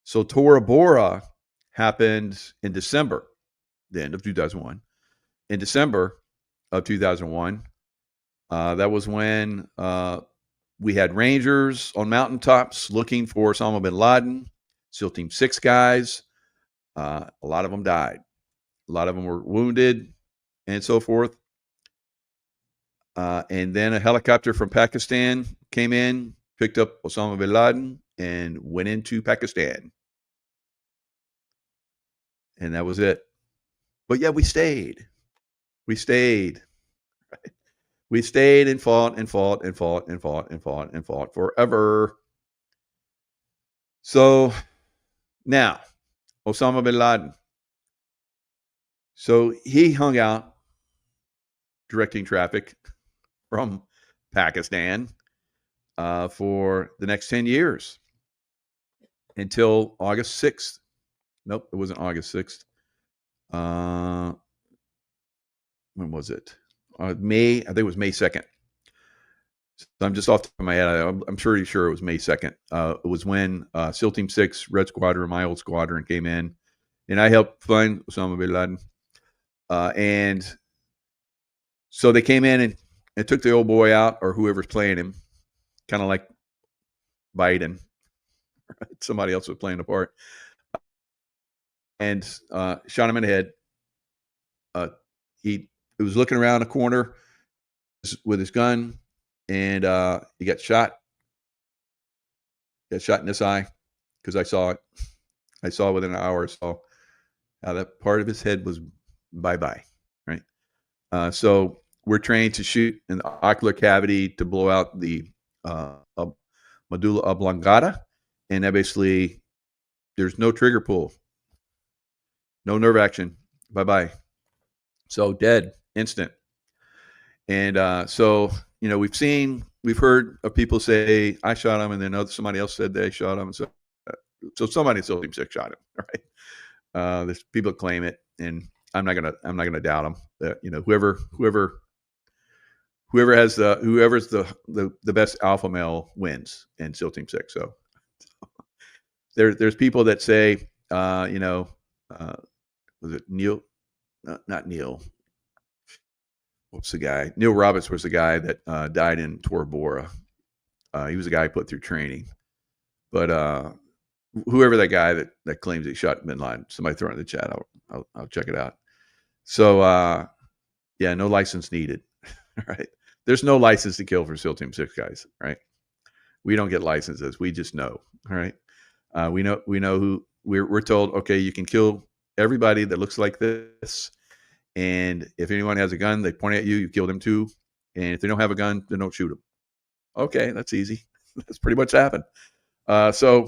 So Tora Bora happened in December, the end of 2001. In December of 2001, that was when we had Rangers on mountaintops looking for Osama bin Laden, SEAL Team 6 guys. A lot of them died. A lot of them were wounded and so forth. And then a helicopter from Pakistan came in, picked up Osama bin Laden, and went into Pakistan. And that was it. But yeah, we stayed. We stayed. Right? We stayed and fought and fought and fought and fought and fought and fought forever. So now, Osama bin Laden. So he hung out directing traffic from Pakistan for the next 10 years until August 6th. Nope, it wasn't August 6th. When was it? May, I think it was May 2nd. So I'm just off the top of my head. I'm pretty sure it was May 2nd. It was when SEAL Team 6, Red Squadron, my old squadron came in, and I helped find Osama bin Laden. And so they came in and took the old boy out, or whoever's playing him, kind of like Biden. Right? Somebody else was playing the part. And shot him in the head. He was looking around a corner with his gun, and he got shot. Got shot in this eye because I saw it. I saw within an hour or so how that part of his head was bye-bye, right? So we're trained to shoot in the ocular cavity to blow out the medulla oblongata, and that basically there's no trigger pull, no nerve action, bye-bye. So dead, instant. And so, you know, we've heard of people say, I shot him, and then somebody else said they shot him. So somebody in SEAL Team 6 shot him, right? There's people claim it, and I'm not gonna doubt them. That, you know, whoever's the best alpha male wins in SEAL Team 6. So there's people that say, you know, was it Neil? Not Neil. What's the guy? Neil Roberts was the guy that died in Tora Bora. He was a guy put through training. But whoever that guy that claims he shot bin Laden, somebody throw it in the chat. I'll check it out. So yeah, no license needed. Right? There's no license to kill for SEAL Team 6 guys. Right? We don't get licenses. We just know. All right? We know who we're told. Okay, you can kill everybody that looks like this. And if anyone has a gun, they point at you, you kill them too. And if they don't have a gun, then don't shoot them. Okay, that's easy. That's pretty much happened. So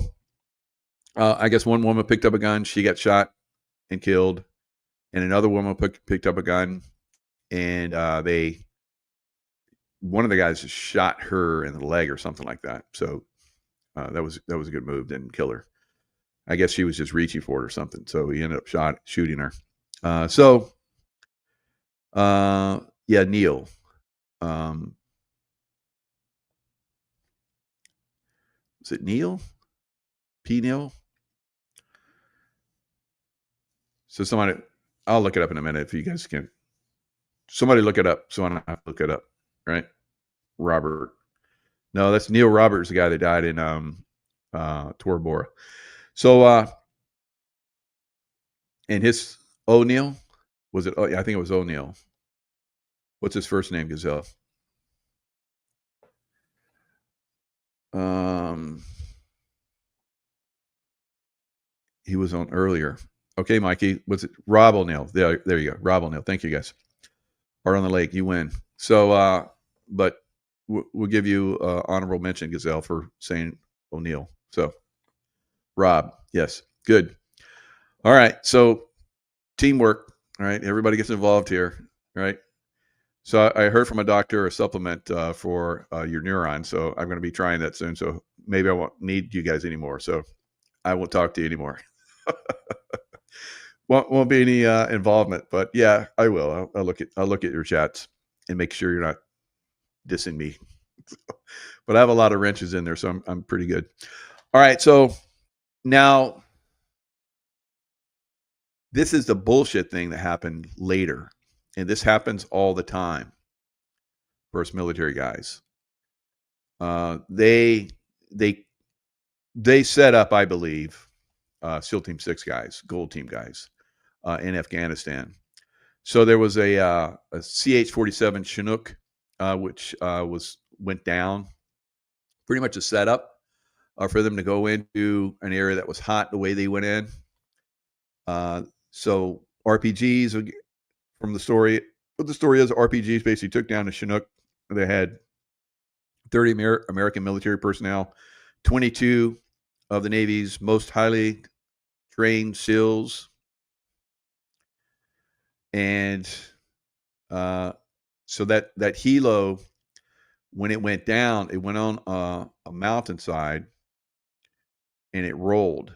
I guess one woman picked up a gun. She got shot and killed. And another woman picked up a gun. And one of the guys just shot her in the leg or something like that. So that was a good move. Didn't kill her. I guess she was just reaching for it or something. So he ended up shooting her. Yeah, Neil. Is it Neil? P. Neil? So somebody, I'll look it up in a minute if you guys can. Somebody look it up so I don't have to look it up, right? Robert. No, that's Neil Roberts, the guy that died in Tora Bora. So, and his O'Neill, was it? Oh, yeah, I think it was O'Neill. What's his first name, Gazelle? He was on earlier. Okay, Mikey, was it Rob O'Neill? There you go. Rob O'Neill. Thank you, guys. Art on the Lake, you win. So, but we'll give you honorable mention, Gazelle, for saying O'Neill. So, Rob, yes, good. All right, so teamwork. All right, everybody gets involved here. Right, So I heard from a doctor a supplement for your neurons. So I'm going to be trying that soon. So maybe I won't need you guys anymore. So I won't talk to you anymore. won't be any involvement, but yeah, I will. I'll look at your chats and make sure you're not dissing me. But I have a lot of wrenches in there, so I'm pretty good. All right, so now this is the bullshit thing that happened later, and this happens all the time for us military guys. They set up, I believe, SEAL Team 6 guys, Gold Team guys in Afghanistan. So there was a CH-47 Chinook, which went down. Pretty much a setup for them to go into an area that was hot the way they went in. So RPGs from the story. What the story is, RPGs basically took down the Chinook. They had 30 American military personnel, 22 of the Navy's most highly trained SEALs, and so that helo, when it went down, it went on a mountainside, and it rolled.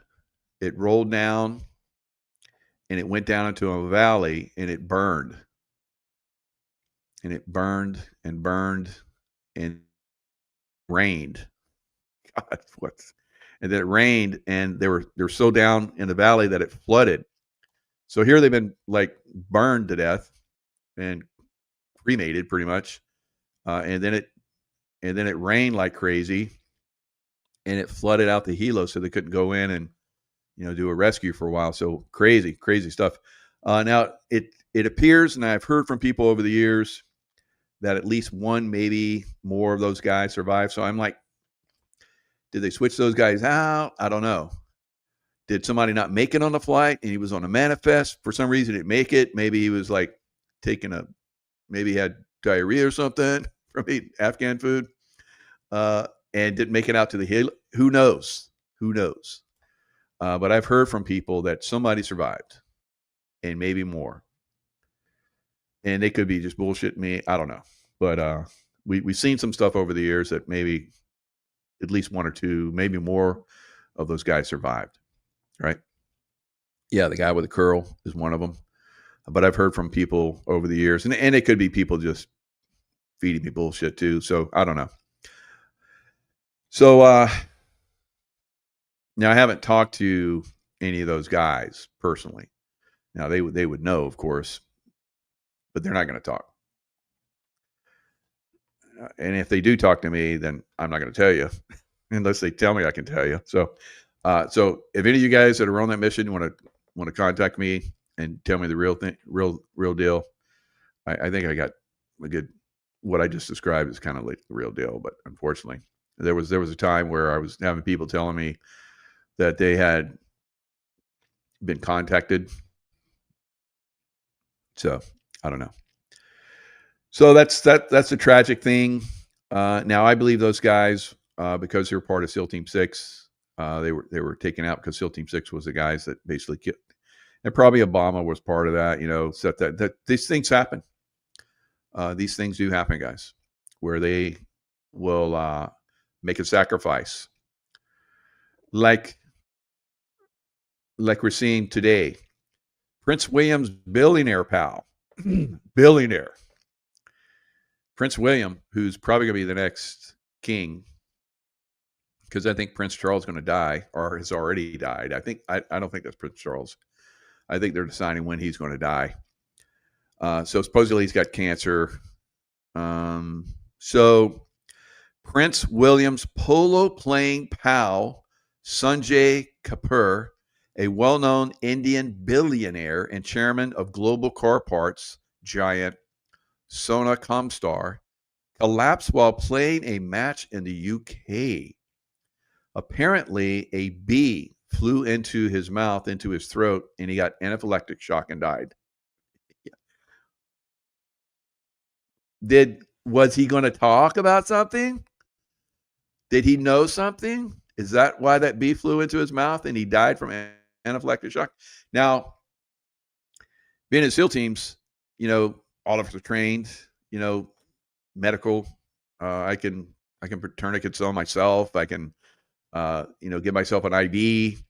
It rolled down, and it went down into a valley, and it burned. And it burned and burned and rained. God, what? And then it rained, and they were so down in the valley that it flooded. So here they've been like burned to death and cremated pretty much, and then it rained like crazy, and it flooded out the helo, so they couldn't go in and do a rescue for a while. So crazy stuff. Now it appears, and I've heard from people over the years, that at least one, maybe more of those guys survived. So I'm like, did they switch those guys out? I don't know. Did somebody not make it on the flight and he was on a manifest? For some reason, didn't make it. Maybe he was like maybe he had diarrhea or something from eating Afghan food and didn't make it out to the hill. Who knows? But I've heard from people that somebody survived and maybe more. And they could be just bullshitting me. I don't know. But we've seen some stuff over the years that maybe at least one or two, maybe more of those guys survived, right? Yeah, the guy with the curl is one of them. But I've heard from people over the years, and it could be people just feeding me bullshit too. So I don't know. So now I haven't talked to any of those guys personally. Now they would know, of course, but they're not going to talk. And if they do talk to me, then I'm not going to tell you unless they tell me I can tell you. So if any of you guys that are on that mission want to contact me and tell me the real thing, real deal, I think I got a good. What I just described is kind of like the real deal, but unfortunately, there was a time where I was having people telling me that they had been contacted. So I don't know. So that's a tragic thing. Now I believe those guys, because they were part of SEAL Team 6, they were taken out because SEAL Team 6 was the guys that basically killed. And probably Obama was part of that. Set that these things happen. These things do happen, guys, where they will make a sacrifice, like we're seeing today. Prince William's billionaire pal, billionaire. Prince William, who's probably going to be the next king, because I think Prince Charles is going to die or has already died. I don't think that's Prince Charles. I think they're deciding when he's going to die. So supposedly he's got cancer. So Prince William's polo-playing pal, Sanjay Kapoor, a well-known Indian billionaire and chairman of global car parts giant Sona Comstar, collapsed while playing a match in the UK. Apparently, a bee flew into his mouth, into his throat, and he got anaphylactic shock and died. Was he going to talk about something? Did he know something? Is that why that bee flew into his mouth and he died from anaphylactic shock? Now, being in SEAL teams, all of us are trained. medical. I can put tourniquets on myself. I can, give myself an IV.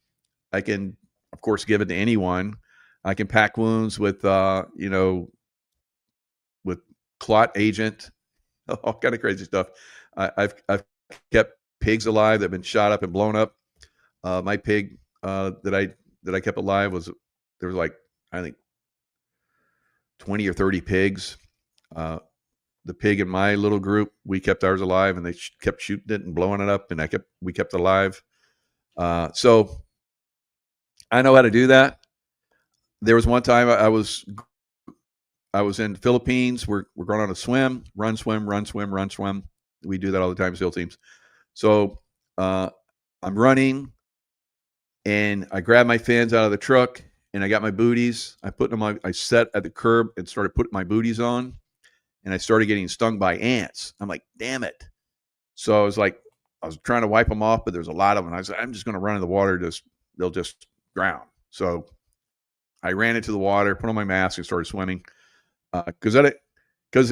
I can, of course, give it to anyone. I can pack wounds with, with clot agent, all kind of crazy stuff. I've kept pigs alive that have been shot up and blown up. My pig that I kept alive there was like, I think 20 or 30 pigs. The pig in my little group, we kept ours alive, and they kept shooting it and blowing it up, and we kept it alive. So I know how to do that. There was one time I was in the Philippines. We're going on a swim, run, swim, run, swim, run, swim. We do that all the time, SEAL teams. So I'm running, and I grab my fins out of the truck, and I got my booties. I sat at the curb and started putting my booties on, and I started getting stung by ants. I'm like, damn it. So I was trying to wipe them off, but there's a lot of them. I was like, I'm just going to run in the water. They'll just drown. So I ran into the water, put on my mask, and started swimming. Because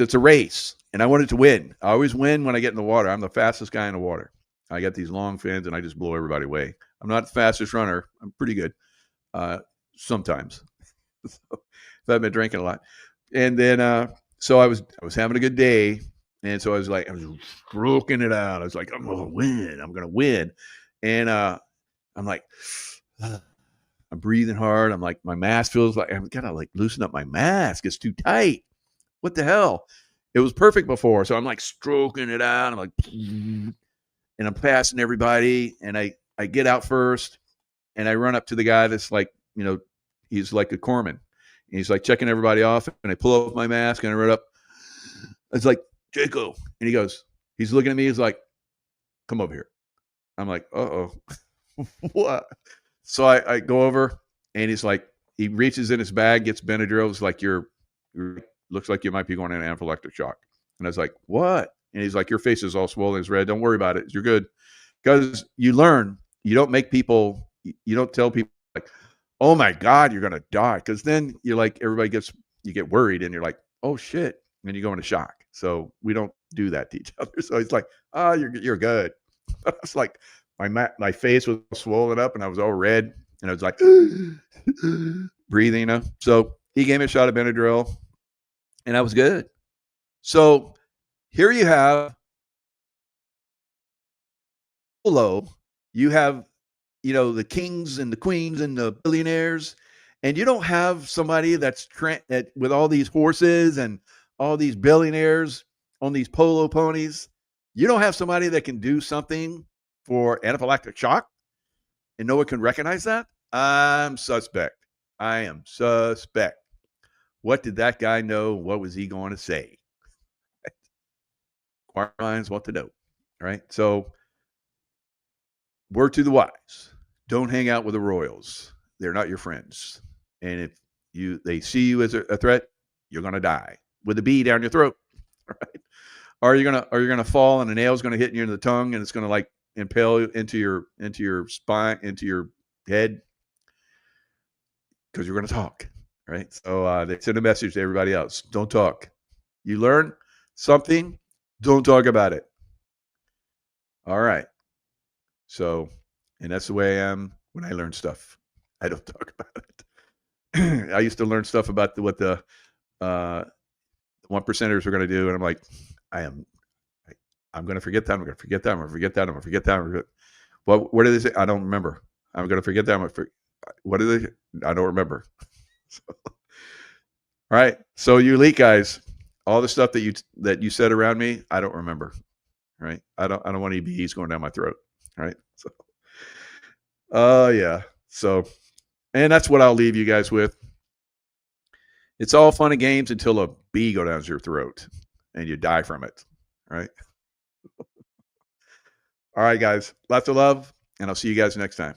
it's a race, and I wanted to win. I always win when I get in the water. I'm the fastest guy in the water. I got these long fins, and I just blow everybody away. I'm not the fastest runner. I'm pretty good sometimes. If I've been drinking a lot. And then so I was having a good day, and so I was stroking it out. I was like, I'm gonna win. And I'm like, I'm breathing hard. I'm like, my mask feels like I've got to loosen up my mask. It's too tight. What the hell? It was perfect before. So I'm stroking it out. I'm like, and I'm passing everybody. And I get out first, and I run up to the guy that's he's like a corpsman. And he's checking everybody off. And I pull off my mask, and I run up. It's like, Jaco. And he's looking at me. He's like, come over here. I'm like, uh-oh. What? So I go over, and he reaches in his bag, gets Benadryl. It's like, looks like you might be going in anaphylactic shock. And I was like, what? And he's like, your face is all swollen, it's red. Don't worry about it. You're good. Because you learn, you don't tell people oh my God, you're going to die. Because then you get worried, and you're like, oh shit. And you go into shock. So we don't do that to each other. So he's like, oh, you're good. I was like, my face was swollen up, and I was all red, and I was like breathing. So he gave me a shot of Benadryl, and I was good. So here you have you have the kings and the queens and the billionaires, and you don't have somebody that's with all these horses and all these billionaires on these polo ponies. You don't have somebody that can do something for anaphylactic shock, and no one can recognize that. I'm suspect. I am suspect. What did that guy know? What was he going to say? Inquiring minds want to know, right? So, word to the wise: don't hang out with the royals. They're not your friends. And if they see you as a threat, you're going to die with a bee down your throat, right? Or you're gonna fall, and a nail's going to hit you in the tongue, and it's going to impale you into your spine, into your head, because you're going to talk, right? So they send a message to everybody else: don't talk. You learn something, don't talk about it. All right. So, and that's the way I am when I learn stuff. I don't talk about it. I used to learn stuff about what the 1%ers are going to do, and I'm like, I'm going to forget that. I'm going to forget that. I'm going to forget that. I'm going to forget that. Well, what did they say? I don't remember. I'm going to forget that. What did they? I don't remember. So, all right. So you elite guys, all the stuff that you said around me, I don't remember. Right. I don't want any bees going down my throat. Right. So, yeah. So, and that's what I'll leave you guys with. It's all fun and games until a bee goes down your throat and you die from it. Right. All right, guys. Lots of love, and I'll see you guys next time.